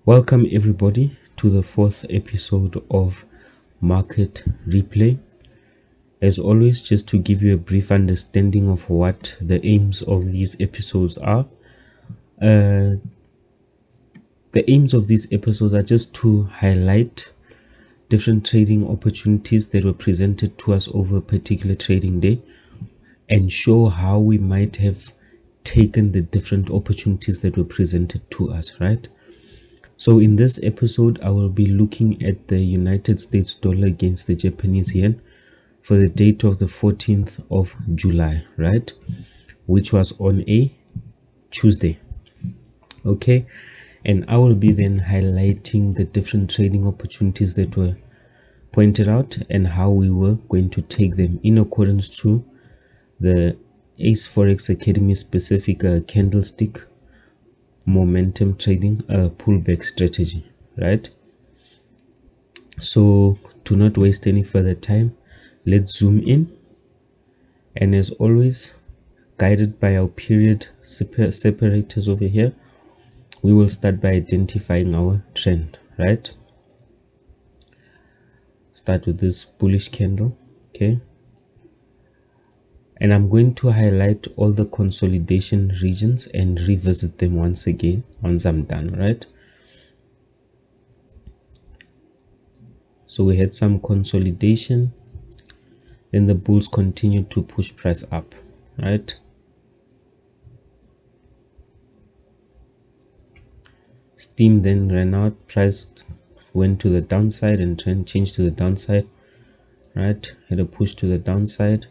Welcome everybody to the fourth episode of Market Replay. As always, just to give you a brief understanding of what the aims of these episodes are. The aims of these episodes are just to highlight different trading opportunities that were presented to us over a particular trading day and show how we might have taken the different opportunities that were presented to us, right? So in this episode, I will be looking at the United States dollar against the Japanese yen for the date of the 14th of July, right? Which was on a Tuesday. Okay. And I will be then highlighting the different trading opportunities that were pointed out and how we were going to take them in accordance to the Ace Forex Academy specific candlestick momentum trading pullback strategy, right? So to not waste any further time, let's zoom in, and as always, guided by our period separators over here, we will start by identifying our trend, right? Start with this bullish candle, okay? And I'm going to highlight all the consolidation regions and revisit them once again once I'm done, right? So we had some consolidation, then the bulls continued to push price up, right? Steam then ran out, price went to the downside and trend changed to the downside, right? Had a push to the downside,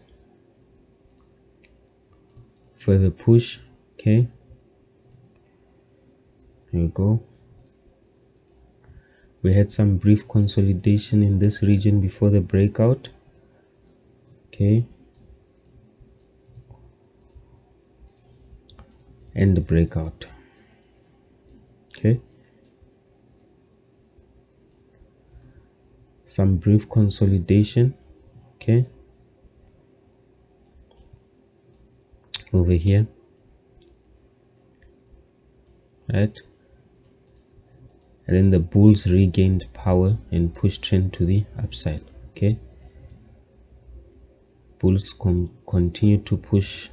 further push, okay, here we go. We had some brief consolidation in this region before the breakout, okay, and the breakout, okay. Some brief consolidation, okay, over here, right? And then the bulls regained power and pushed trend to the upside, okay. Bulls continue to push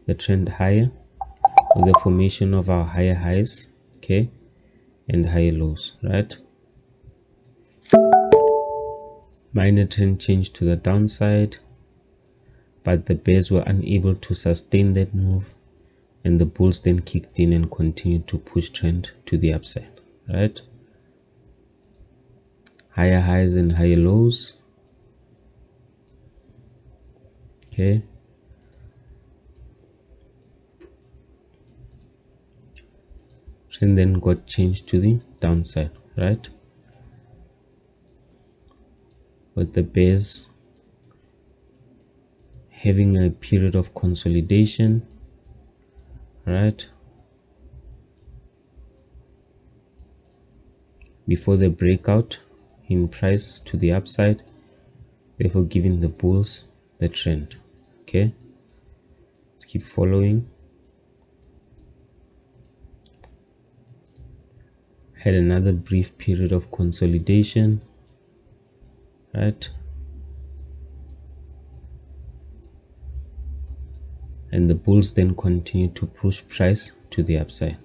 the trend higher with the formation of our higher highs, okay, and higher lows, right? Minor trend change to the downside, but the bears were unable to sustain that move, and the bulls then kicked in and continued to push trend to the upside, right? Higher highs and higher lows, okay. Trend then got changed to the downside, right? With the bears having a period of consolidation, right, before the breakout in price to the upside, therefore giving the bulls the trend, okay. Let's keep following. Had another brief period of consolidation, right, and the bulls then continue to push price to the upside,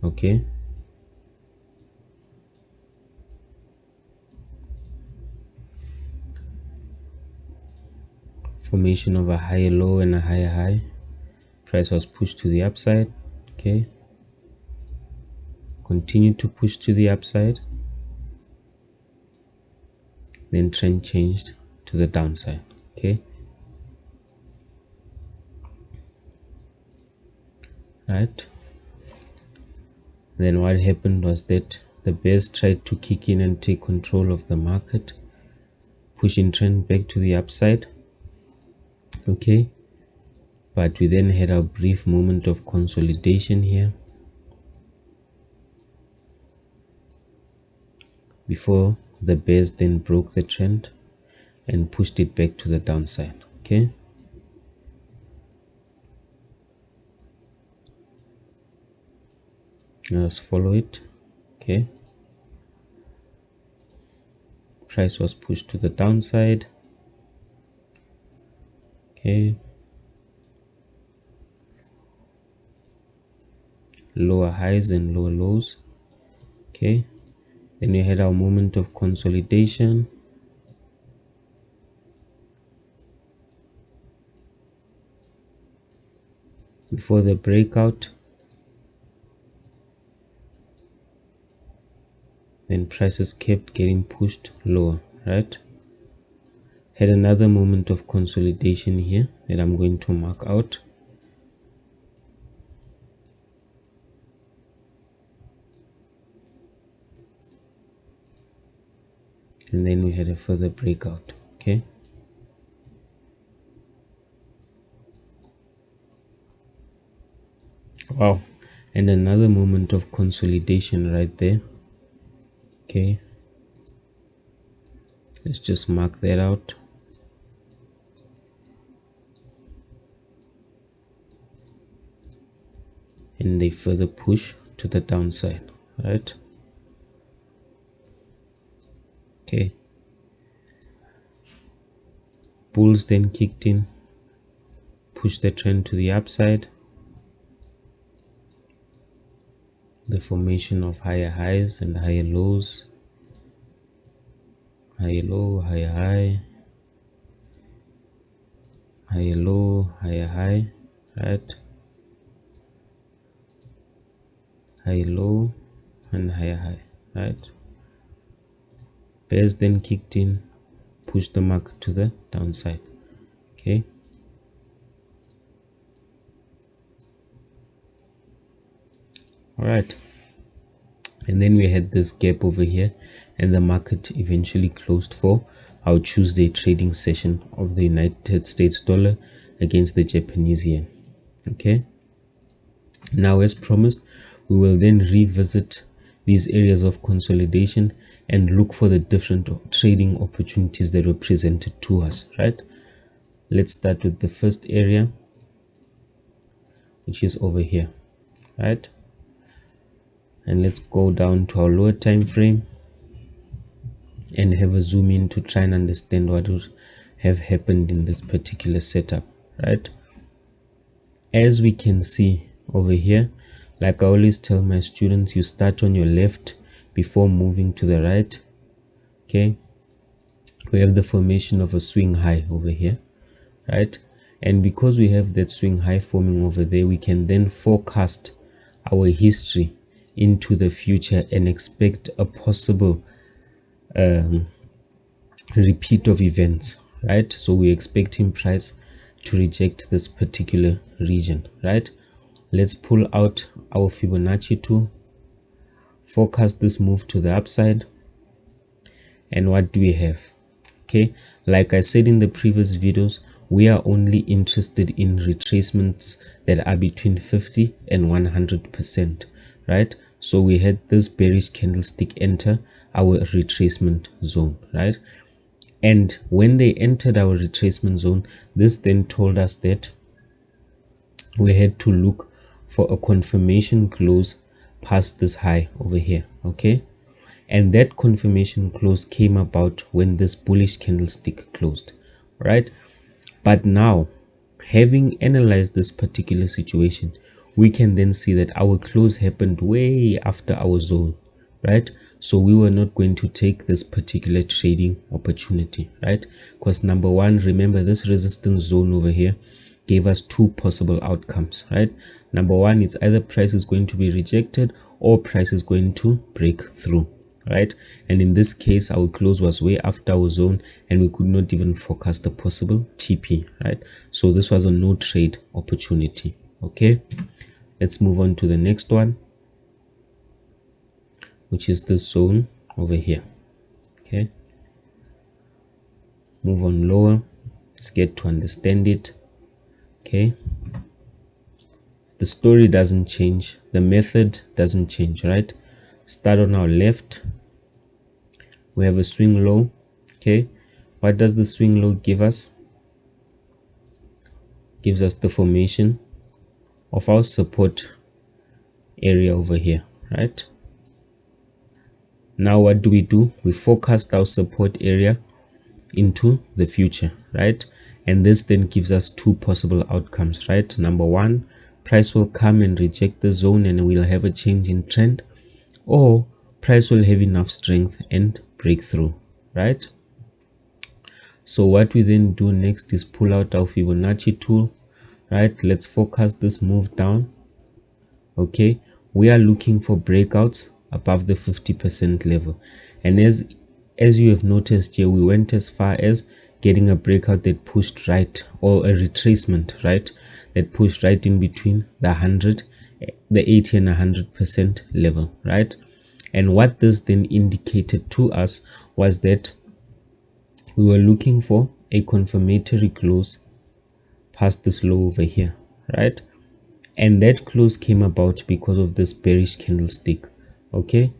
okay. Formation of a higher low and a higher high, price was pushed to the upside, okay. Continue to push to the upside, then trend changed to the downside, okay, right. Then what happened was that the bears tried to kick in and take control of the market, pushing trend back to the upside, okay. But we then had a brief moment of consolidation here before the bears then broke the trend and pushed it back to the downside, okay. Let's follow it. Okay, price was pushed to the downside. Okay, lower highs and lower lows. Okay, then we had our moment of consolidation. Before the breakout, then prices kept getting pushed lower, right? Had another moment of consolidation here that I'm going to mark out. And then we had a further breakout. Okay, wow, and another moment of consolidation right there. Okay, let's just mark that out. And they further push to the downside, right? Okay, bulls then kicked in, pushed the trend to the upside. The formation of higher highs and higher lows, higher low, higher high, higher low, higher high, right? High low and higher high, right? Bears then kicked in, pushed the market to the downside. Okay, all right, and then we had this gap over here, and the market eventually closed for our Tuesday trading session of the United States dollar against the Japanese yen. Okay, now as promised, we will then revisit these areas of consolidation and look for the different trading opportunities that were presented to us, right? Let's start with the first area, which is over here, right? And let's go down to our lower time frame and have a zoom in to try and understand what would have happened in this particular setup, right? As we can see over here, like I always tell my students, you start on your left before moving to the right. Okay, we have the formation of a swing high over here, right? And because we have that swing high forming over there, we can then forecast our history into the future and expect a possible repeat of events, right? So we're expecting price to reject this particular region, right? Let's pull out our Fibonacci tool, forecast this move to the upside, and what do we have? Okay, like I said in the previous videos, we are only interested in retracements that are between 50 and 100%, right? So we had this bearish candlestick enter our retracement zone, right? And when they entered our retracement zone, this then told us that we had to look for a confirmation close past this high over here. Okay, and that confirmation close came about when this bullish candlestick closed, right? But now, having analyzed this particular situation, we can then see that our close happened way after our zone, right? So we were not going to take this particular trading opportunity, right? Because number one, remember this resistance zone over here gave us two possible outcomes, right? Number one, it's either price is going to be rejected or price is going to break through, right? And in this case, our close was way after our zone and we could not even forecast a possible TP, right? So this was a no trade opportunity. Okay, let's move on to the next one, which is this zone over here. Okay, move on lower, let's get to understand it. Okay, the story doesn't change, the method doesn't change, right? Start on our left, we have a swing low. Okay, what does the swing low give us? Gives us the formation of our support area over here, right? Now what do? We forecast our support area into the future, right? And this then gives us two possible outcomes, right? Number one, price will come and reject the zone and we'll have a change in trend, or price will have enough strength and break through, right? So what we then do next is pull out our Fibonacci tool, right? Let's focus this move down. Okay, we are looking for breakouts above the 50% level, and as you have noticed here, we went as far as getting a breakout that pushed right, or a retracement, right, that pushed right in between the 80 and 100% level, right? And what this then indicated to us was that we were looking for a confirmatory close past this low over here, right? And that close came about because of this bearish candlestick. Okay,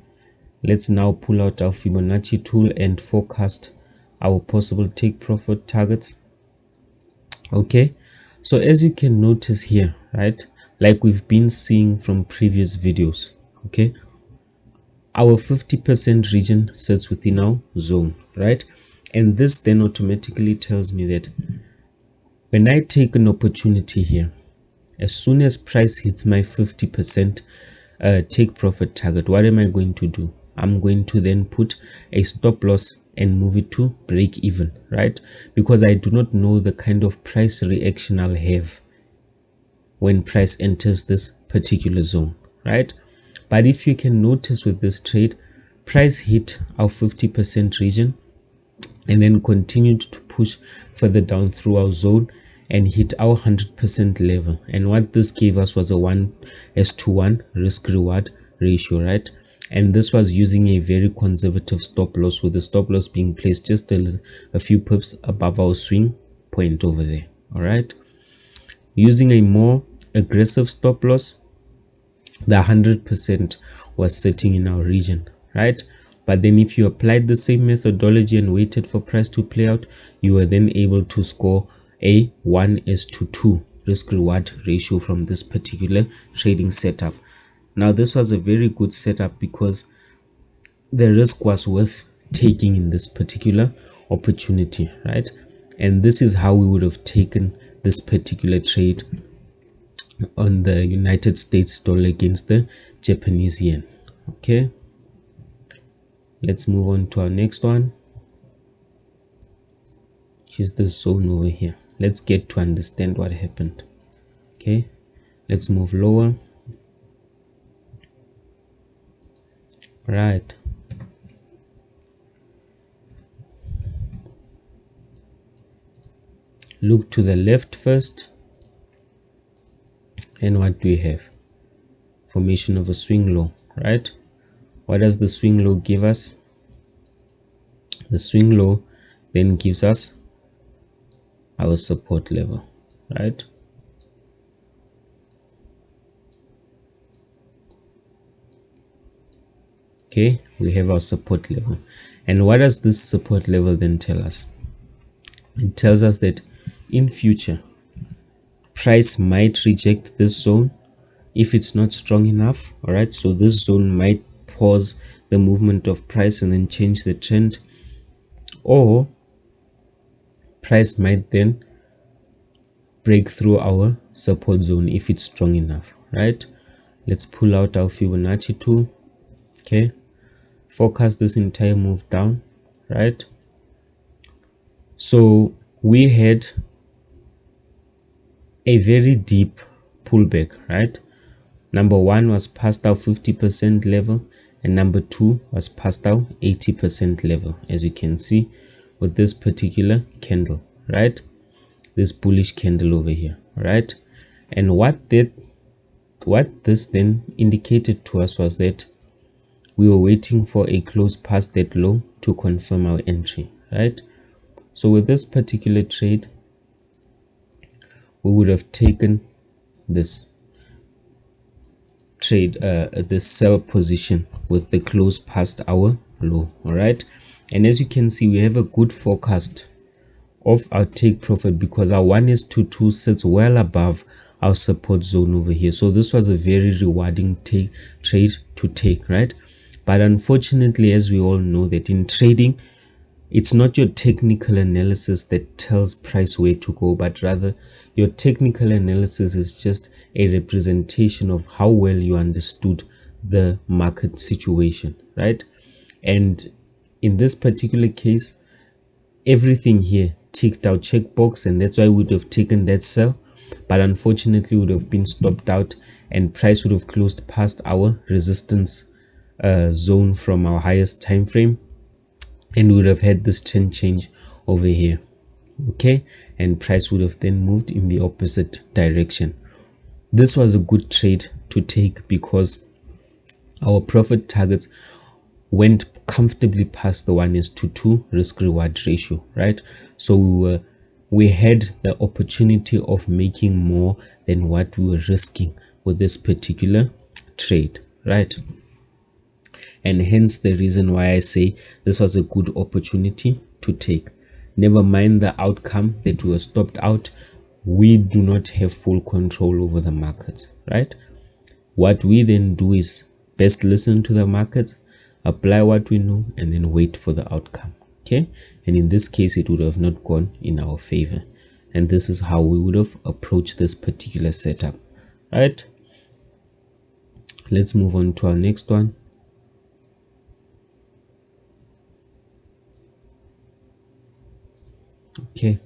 let's now pull out our Fibonacci tool and forecast our possible take profit targets. Okay, so as you can notice here, right, like we've been seeing from previous videos, okay, our 50% region sits within our zone, right? And this then automatically tells me that when I take an opportunity here, as soon as price hits my 50% take profit target, what am I going to do? I'm going to then put a stop loss and move it to break even, right? Because I do not know the kind of price reaction I'll have when price enters this particular zone, right? But if you can notice with this trade, price hit our 50% region and then continued to push further down through our zone and hit our 100% level. And what this gave us was a 1:1 risk reward ratio, right? And this was using a very conservative stop loss, with the stop loss being placed just a few pips above our swing point over there. All right, using a more aggressive stop loss, the 100% was sitting in our region, right? But then if you applied the same methodology and waited for price to play out, you were then able to score a 1:2 risk reward ratio from this particular trading setup. Now this was a very good setup because the risk was worth taking in this particular opportunity, right? And this is how we would have taken this particular trade on the United States dollar against the Japanese yen. Okay, let's move on to our next one, which is this zone over here. Let's get to understand what happened. Okay, let's move lower. Right, look to the left first, and what do we have? Formation of a swing low, right? What does the swing low give us? The swing low then gives us our support level, right? Okay, we have our support level. And what does this support level then tell us? It tells us that in future price might reject this zone if it's not strong enough. All right, so this zone might pause the movement of price and then change the trend, or price might then break through our support zone if it's strong enough, right? Let's pull out our Fibonacci tool. Okay, focus this entire move down, right? So we had a very deep pullback, right? Number one was past our 50% level, and number two was past our 80% level, as you can see with this particular candle, right? This bullish candle over here, right? And what this then indicated to us was that we were waiting for a close past that low to confirm our entry, right? So with this particular trade, we would have taken this trade, this sell position with the close past our low. All right, and as you can see, we have a good forecast of our take profit because our 1:2 sits well above our support zone over here. So this was a very rewarding trade to take, right? But unfortunately, as we all know, that in trading, it's not your technical analysis that tells price where to go, but rather your technical analysis is just a representation of how well you understood the market situation, right? And in this particular case, everything here ticked out checkbox, and that's why we would have taken that sell, but unfortunately would have been stopped out, and price would have closed past our resistance zone from our highest time frame, and we would have had this trend change over here. Okay, and price would have then moved in the opposite direction. This was a good trade to take because our profit targets went comfortably past the 1:2 risk reward ratio, right? So we had the opportunity of making more than what we were risking with this particular trade, right? And hence the reason why I say this was a good opportunity to take. Never mind the outcome that we were stopped out, we do not have full control over the markets, right? What we then do is best listen to the markets, apply what we know, and then wait for the outcome. Okay, and in this case it would have not gone in our favor, and this is how we would have approached this particular setup, right? Let's move on to our next one. Okay,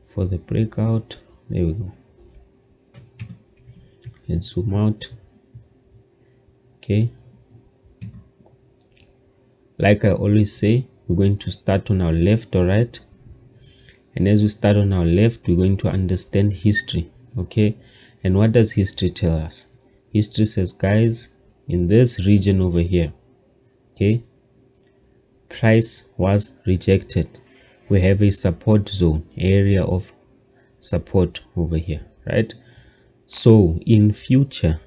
for the breakout, there we go. Let's zoom out. Okay, like I always say, we're going to start on our left or right, and as we start on our left, we're going to understand history. Okay, and what does history tell us? History says, guys, in this region over here, okay, price was rejected. We have a support zone, area of support over here, right? So in future,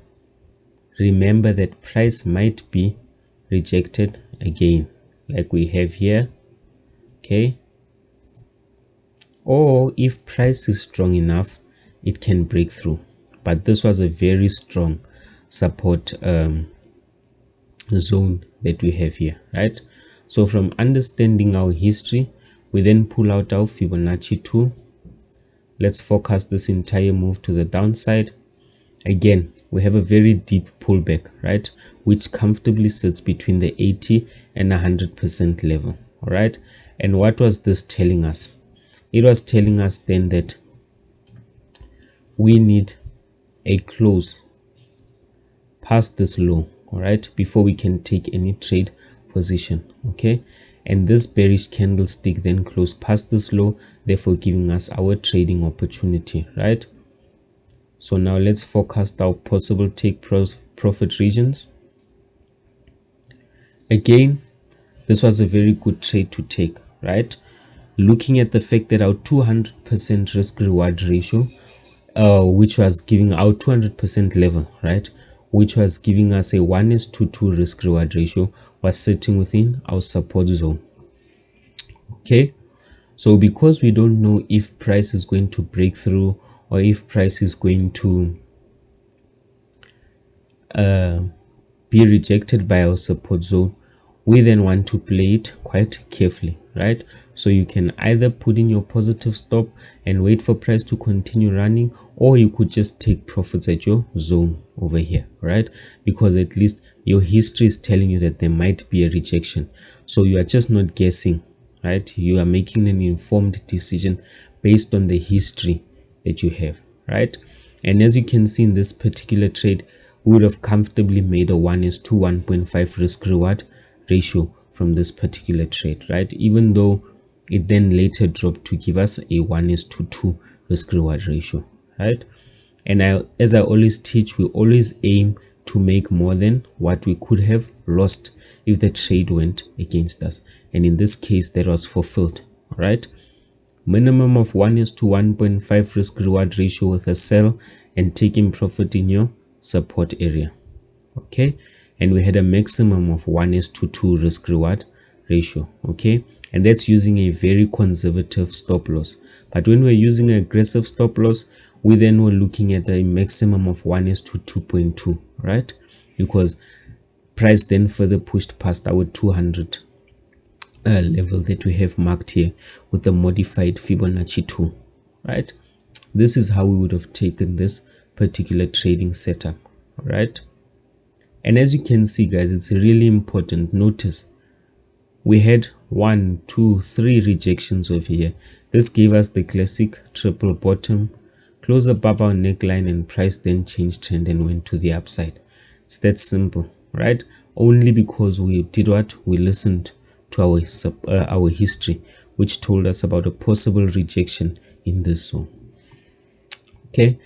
remember that price might be rejected again, like we have here, okay? Or if price is strong enough, it can break through. But this was a very strong support zone that we have here, right? So from understanding our history, we then pull out our Fibonacci tool. Let's forecast this entire move to the downside. Again, we have a very deep pullback, right, which comfortably sits between the 80 and 100% level. All right, and what was this telling us? It was telling us then that we need a close past this low, all right, before we can take any trade position. Okay, and this bearish candlestick then closed past this low, therefore giving us our trading opportunity, right? So now let's forecast our possible take profit regions. Again, this was a very good trade to take, right? Looking at the fact that our 200% risk reward ratio, which was giving our 200% level, right, which was giving us a 1:2 risk reward ratio, was sitting within our support zone. Okay, so because we don't know if price is going to break through or if price is going to be rejected by our support zone, we then want to play it quite carefully, right? So you can either put in your positive stop and wait for price to continue running, or you could just take profits at your zone over here, right? Because at least your history is telling you that there might be a rejection, so you are just not guessing, right? You are making an informed decision based on the history that you have, right? And as you can see in this particular trade, we would have comfortably made a 1:1.5 risk reward ratio from this particular trade, right? Even though it then later dropped to give us a 1:2 risk reward ratio, right? And as I always teach, we always aim to make more than what we could have lost if the trade went against us, and in this case that was fulfilled, right? Minimum of 1:1.5 risk reward ratio with a sell and taking profit in your support area. Okay, and we had a maximum of 1:2 risk reward ratio. Okay, and that's using a very conservative stop loss. But when we're using an aggressive stop loss, we then were looking at a maximum of 1:2.2, right? Because price then further pushed past our 200 level that we have marked here with the modified Fibonacci tool, right? This is how we would have taken this particular trading setup, right? And as you can see, guys, it's really important. Notice we had 1, 2, 3 rejections over here. This gave us the classic triple bottom, close above our neckline, and price then changed trend and went to the upside. It's that simple, right? Only because we did what? We listened to our history, which told us about a possible rejection in this zone. Okay,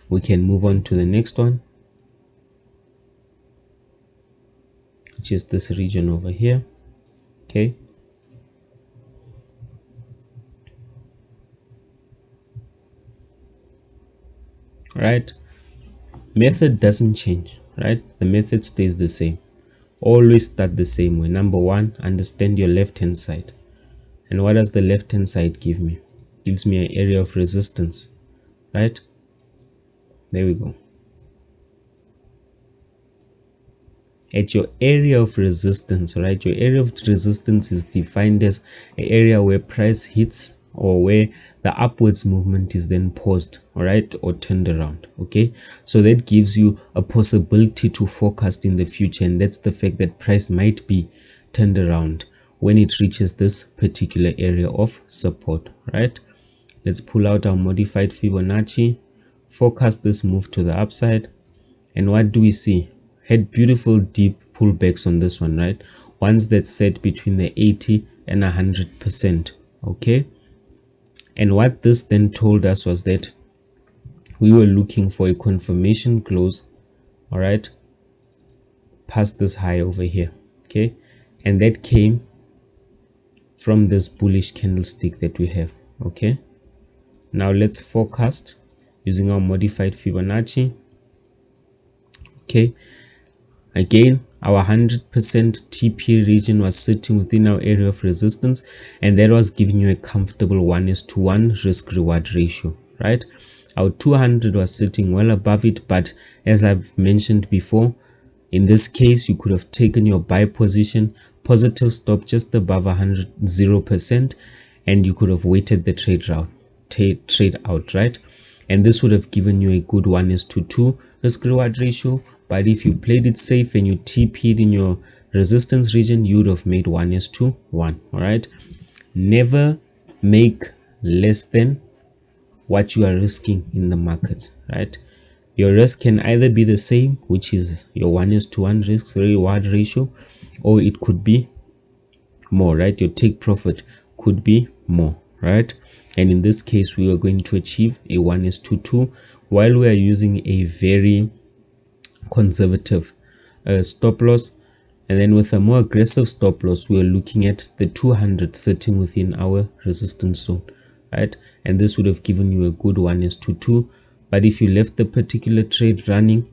we can move on to the next one, which is this region over here. Okay, right? Method doesn't change, right? The method stays the same. Always start the same way. Number one, understand your left hand side. And what does the left hand side give me? Gives me an area of resistance, right? There we go. At your area of resistance, right? Your area of resistance is defined as an area where price hits or where the upwards movement is then paused, all right, or turned around. Okay, so that gives you a possibility to forecast in the future, and that's the fact that price might be turned around when it reaches this particular area of support, right? Let's pull out our modified Fibonacci, forecast this move to the upside, and what do we see? Had beautiful deep pullbacks on this one, right? Ones that set between the 80 and 100%. Okay, and what this then told us was that we were looking for a confirmation close, all right, past this high over here. Okay, and that came from this bullish candlestick that we have. Okay, now let's forecast using our modified Fibonacci. Okay, again, our 100% TP region was sitting within our area of resistance, and that was giving you a comfortable 1:1 risk reward ratio, right? Our 200 was sitting well above it, but as I've mentioned before, in this case you could have taken your buy position, positive stop just above 0%, and you could have waited the trade out, right? And this would have given you a good 1:2 risk reward ratio. But if you played it safe and you TP'd in your resistance region, you would have made 1:1. All right, never make less than what you are risking in the markets, right? Your risk can either be the same, which is your 1:1 risk reward ratio, or it could be more, right? Your take profit could be more, right? And in this case, we are going to achieve a 1:2 while we are using a very conservative stop loss. And then with a more aggressive stop loss, we are looking at the 200 sitting within our resistance zone, right? And this would have given you a good 1:2. But if you left the particular trade running,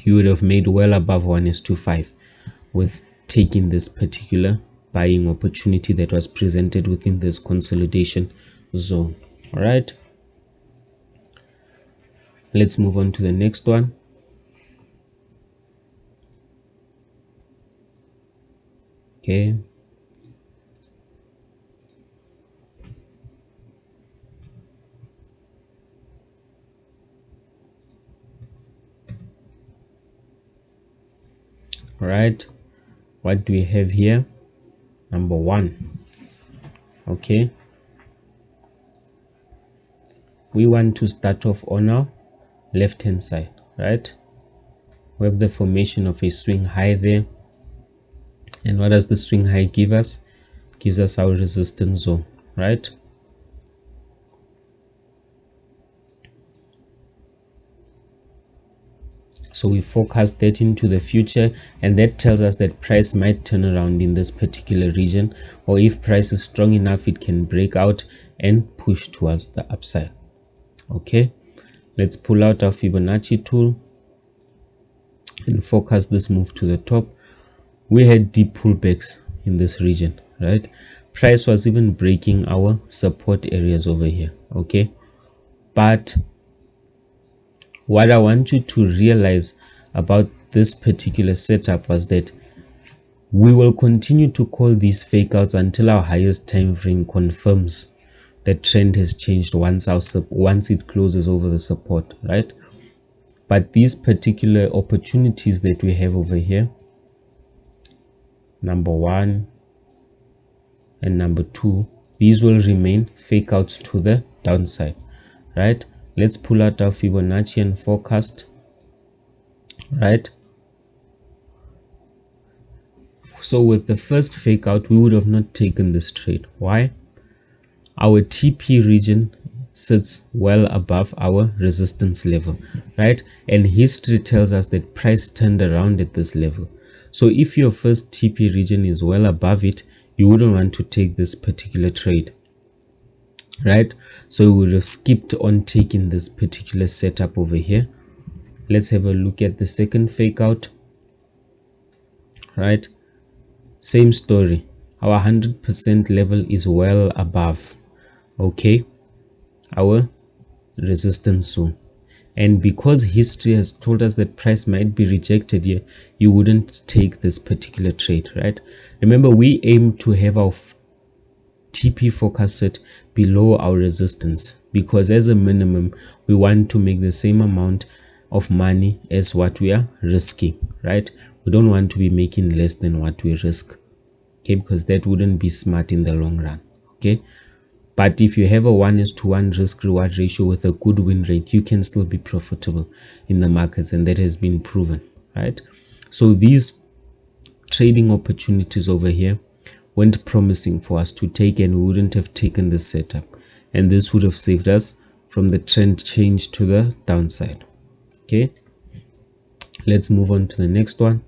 you would have made well above 1:5 with taking this particular buying opportunity that was presented within this consolidation zone. All right, let's move on to the next one. Okay, all right, what do we have here? Number one, okay, we want to start off on our left hand side, right? We have the formation of a swing high there, and what does the swing high give us? It gives us our resistance zone, right? So we forecast that into the future, and that tells us that price might turn around in this particular region, or if price is strong enough, it can break out and push towards the upside. Okay, let's pull out our Fibonacci tool and forecast this move to the top. We had deep pullbacks in this region, right? Price was even breaking our support areas over here, okay? But what I want you to realize about this particular setup was that we will continue to call these fake outs until our highest time frame confirms the trend has changed once it closes over the support, right? But these particular opportunities that we have over here, number 1 and number 2, these will remain fake outs to the downside, right? Let's pull out our Fibonacci and forecast, right? So with the first fake out, we would have not taken this trade. Why? Our TP region sits well above our resistance level, right? And history tells us that price turned around at this level. So if your first TP region is well above it, you wouldn't want to take this particular trade, right? So we would have skipped on taking this particular setup over here. Let's have a look at the second fake out, right? Same story. Our 100% level is well above, okay, our resistance zone. And because history has told us that price might be rejected here, you wouldn't take this particular trade, right? Remember, we aim to have our TP focus set below our resistance, because as a minimum we want to make the same amount of money as what we are risking, right? We don't want to be making less than what we risk, okay, because that wouldn't be smart in the long run, okay? But if you have a 1:1 risk reward ratio with a good win rate, you can still be profitable in the markets, and that has been proven, right? So these trading opportunities over here weren't promising for us to take, and we wouldn't have taken this setup, and this would have saved us from the trend change to the downside, okay? Let's move on to the next one,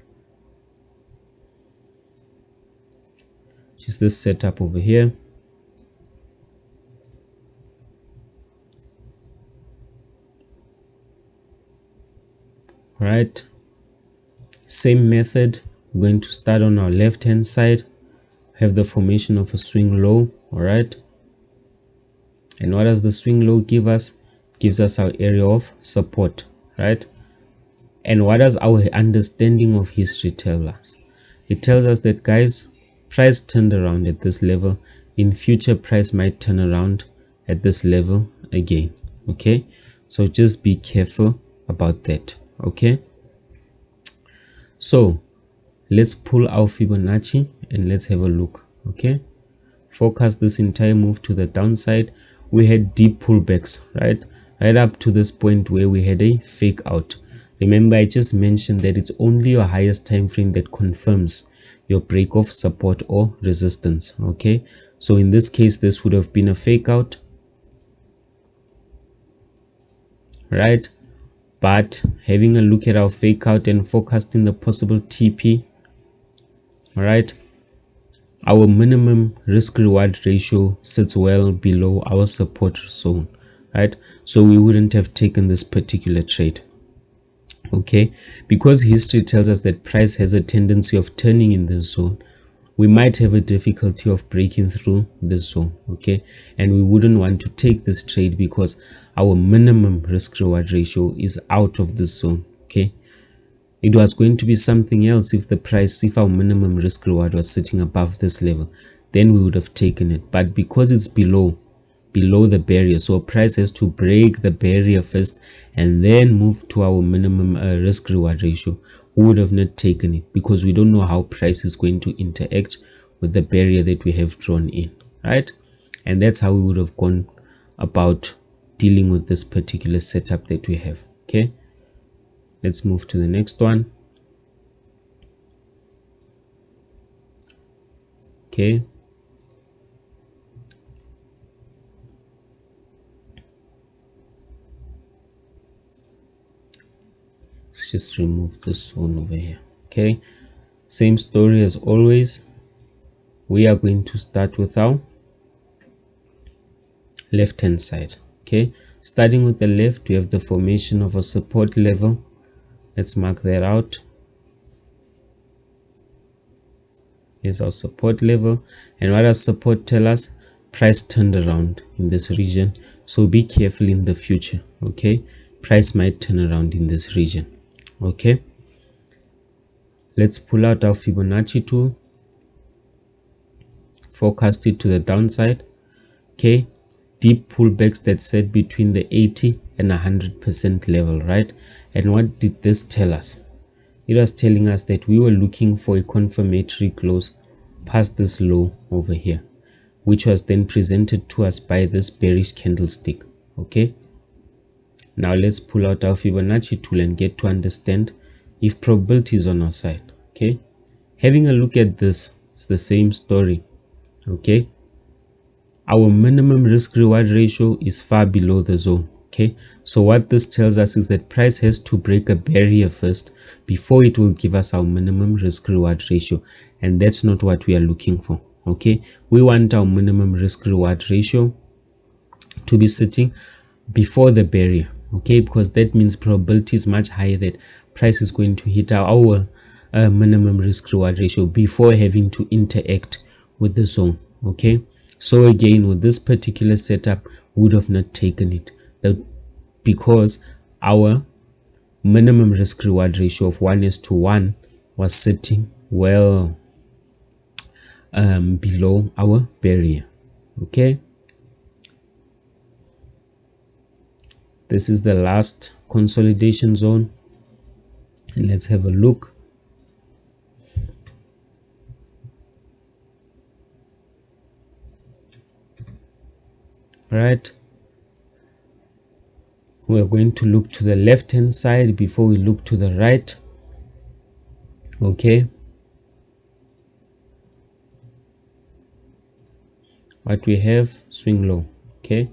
which is this setup over here. Right, same method. We're going to start on our left hand side, have the formation of a swing low, all right? And what does the swing low give us? Gives us our area of support, right? And what does our understanding of history tell us? It tells us that, guys, price turned around at this level. In future, price might turn around at this level again, okay? So just be careful about that, okay? So let's pull our Fibonacci and let's have a look, okay? Focus this entire move to the downside. We had deep pullbacks, right up to this point where we had a fake out. Remember, I just mentioned that it's only your highest time frame that confirms your break of support or resistance, okay? So in this case, this would have been a fake out, right? But having a look at our fake out and forecasting the possible TP, all right, our minimum risk reward ratio sits well below our support zone, right? So we wouldn't have taken this particular trade, okay? Because history tells us that price has a tendency of turning in this zone, we might have a difficulty of breaking through this zone, okay? And we wouldn't want to take this trade because our minimum risk reward ratio is out of this zone, okay? It was going to be something else if our minimum risk reward was sitting above this level, then we would have taken it. But because it's below the barrier, so price has to break the barrier first and then move to our minimum risk reward ratio, we would have not taken it, because we don't know how price is going to interact with the barrier that we have drawn in, right? And that's how we would have gone about dealing with this particular setup that we have, okay? Let's move to the next one, okay? Let's just remove this one over here, okay? Same story as always. We are going to start with our left hand side, okay? Starting with the left, we have the formation of a support level. Let's mark that out. Here's our support level. And what does support tell us? Price turned around in this region, so be careful in the future. Okay, price might turn around in this region. Okay, let's pull out our Fibonacci tool, forecast it to the downside. Okay, deep pullbacks that set between the 80 and 100% level, right? And what did this tell us? It was telling us that we were looking for a confirmatory close past this low over here, which was then presented to us by this bearish candlestick. Okay, now let's pull out our Fibonacci tool and get to understand if probability is on our side. Okay, having a look at this, it's the same story. Okay, our minimum risk reward ratio is far below the zone. Okay, so what this tells us is that price has to break a barrier first before it will give us our minimum risk reward ratio, and that's not what we are looking for. Okay, we want our minimum risk reward ratio to be sitting before the barrier. Okay, because that means probability is much higher that price is going to hit our minimum risk reward ratio before having to interact with the zone. Okay, so again, with this particular setup, would have not taken it because our minimum risk reward ratio of 1:1 was sitting well below our barrier. Okay, this is the last consolidation zone, and let's have a look. All right, we're going to look to the left hand side before we look to the right. Okay, what we have, swing low. Okay,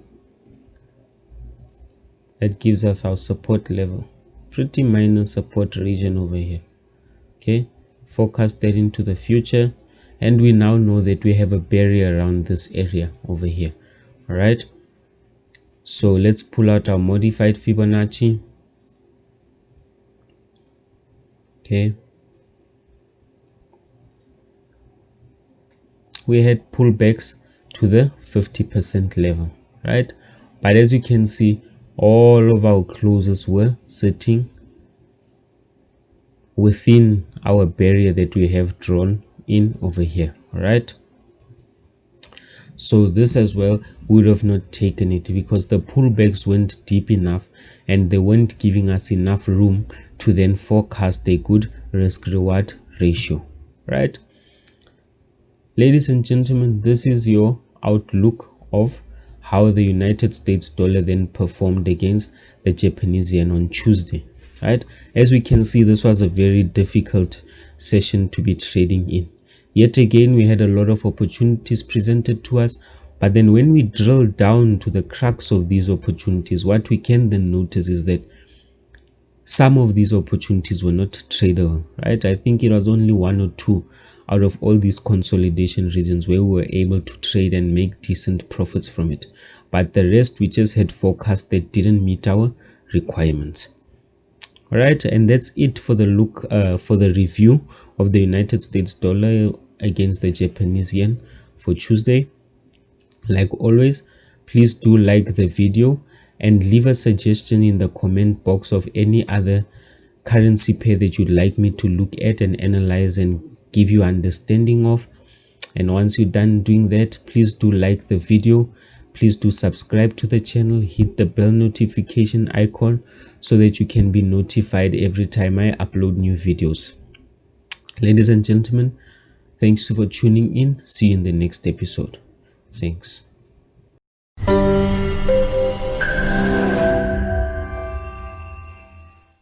that gives us our support level, pretty minor support region over here. Okay, forecast that into the future, and we now know that we have a barrier around this area over here. All right, so let's pull out our modified Fibonacci. Okay, we had pullbacks to the 50% level, right? But as you can see, all of our closes were sitting within our barrier that we have drawn in over here. All right, so this as well would have not taken it because the pullbacks weren't deep enough and they weren't giving us enough room to then forecast a good risk reward ratio. Right, ladies and gentlemen, this is your outlook of how the United States dollar then performed against the Japanese yen on Tuesday. Right, as we can see, this was a very difficult session to be trading in. Yet again, we had a lot of opportunities presented to us, but then when we drill down to the crux of these opportunities, what we can then notice is that some of these opportunities were not tradable. Right, I think it was only 1 or 2 out of all these consolidation regions where we were able to trade and make decent profits from it, but the rest we just had forecasts that didn't meet our requirements. All right, and that's it for the look for the review of the United States dollar against the Japanese yen for Tuesday. Like always, please do like the video and leave a suggestion in the comment box of any other currency pair that you'd like me to look at and analyze and give you understanding of. And once you're done doing that, please do like the video. Please do subscribe to the channel, hit the bell notification icon so that you can be notified every time I upload new videos. Ladies and gentlemen, thanks for tuning in. See you in the next episode. Thanks.